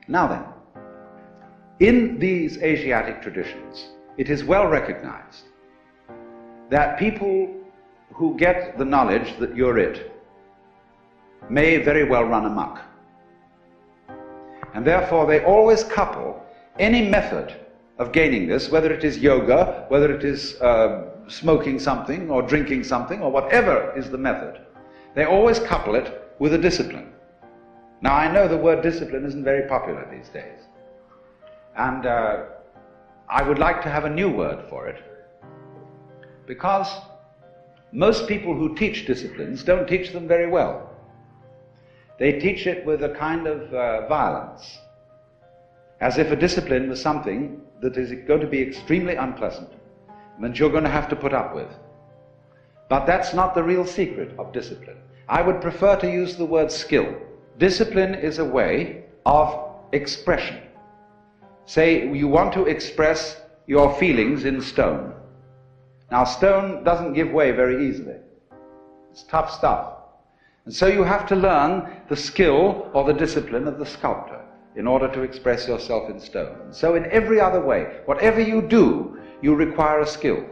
Now then, in these Asiatic traditions, it is well recognized that people who get the knowledge that you're it may very well run amok. And therefore they always couple any method of gaining this, whether it is yoga, whether it is smoking something or drinking something or whatever is the method, they always couple it with a discipline. Now I know the word discipline isn't very popular these days, and I would like to have a new word for it, because most people who teach disciplines don't teach them very well. They teach it with a kind of violence, as if a discipline was something that is going to be extremely unpleasant, and that you're going to have to put up with. But that's not the real secret of discipline. I would prefer to use the word skill. Discipline is a way of expression. Say you want to express your feelings in stone. Now stone doesn't give way very easily. It's tough stuff. And so you have to learn the skill or the discipline of the sculptor in order to express yourself in stone. And so in every other way, whatever you do, you require a skill.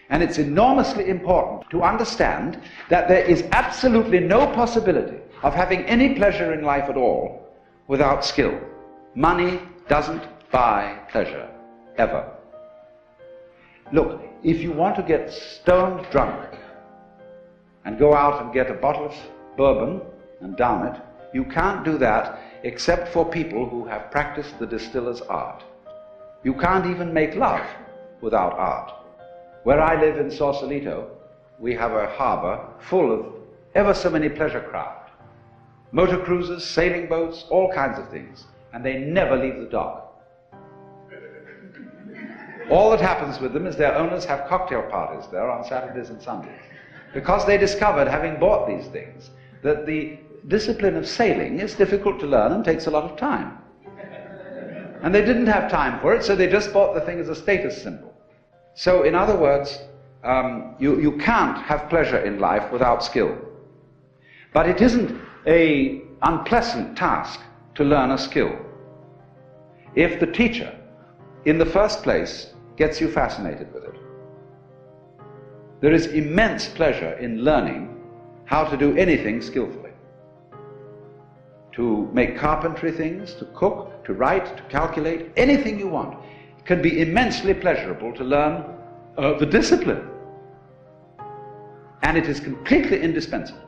And it's enormously important to understand that there is absolutely no possibility of having any pleasure in life at all without skill. Money doesn't buy pleasure, ever. Look, if you want to get stoned drunk and go out and get a bottle of bourbon and down it, you can't do that except for people who have practiced the distiller's art. You can't even make love without art. Where I live in Sausalito, we have a harbor full of ever so many pleasure craft. Motor cruisers, sailing boats, all kinds of things. And they never leave the dock. All that happens with them is their owners have cocktail parties there on Saturdays and Sundays. Because they discovered, having bought these things, that the discipline of sailing is difficult to learn and takes a lot of time. And they didn't have time for it, so they just bought the thing as a status symbol. So, in other words, you can't have pleasure in life without skill. But it isn't an unpleasant task to learn a skill. If the teacher, in the first place, gets you fascinated with it. There is immense pleasure in learning how to do anything skillfully. To make carpentry things, to cook, to write, to calculate, anything you want. It can be immensely pleasurable to learn the discipline. And it is completely indispensable.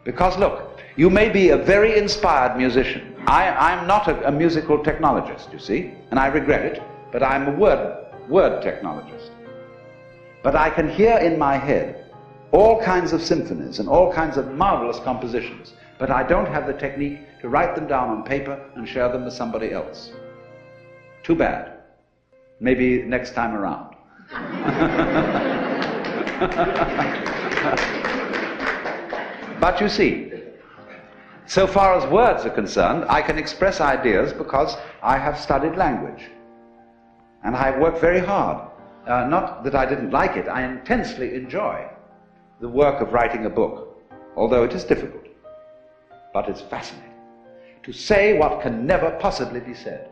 Because look, you may be a very inspired musician. I'm not a musical technologist, you see, and I regret it, but I'm a word technologist. But I can hear in my head all kinds of symphonies and all kinds of marvelous compositions, but I don't have the technique to write them down on paper and share them with somebody else. Too bad. Maybe next time around. But you see, so far as words are concerned, I can express ideas because I have studied language. And I work very hard. Not that I didn't like it, I intensely enjoy the work of writing a book, although it is difficult. But it's fascinating to say what can never possibly be said.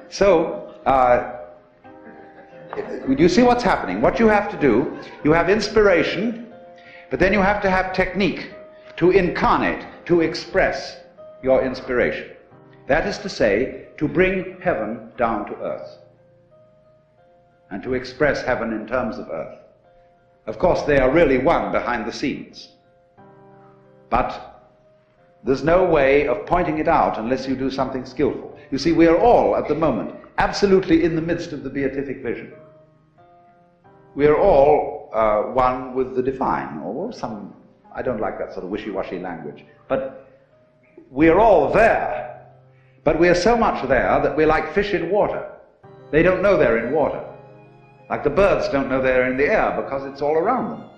So, you see what's happening. What you have to do, you have inspiration, but then you have to have technique to incarnate, to express your inspiration. That is to say, to bring heaven down to earth. And to express heaven in terms of earth. Of course, they are really one behind the scenes. But there's no way of pointing it out unless you do something skillful. You see, we are all, at the moment, absolutely in the midst of the beatific vision. We are all one with the divine, or some, I don't like that sort of wishy-washy language, but we are all there, but we are so much there that we're like fish in water. They don't know they're in water. Like the birds don't know they're in the air because it's all around them.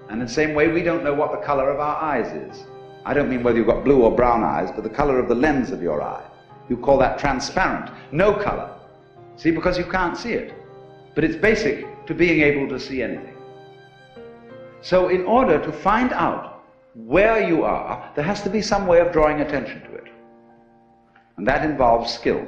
And in the same way, we don't know what the color of our eyes is. I don't mean whether you've got blue or brown eyes, but the color of the lens of your eye. You call that transparent, no color. See, because you can't see it. But it's basic to being able to see anything. So in order to find out where you are, there has to be some way of drawing attention to it. And that involves skill.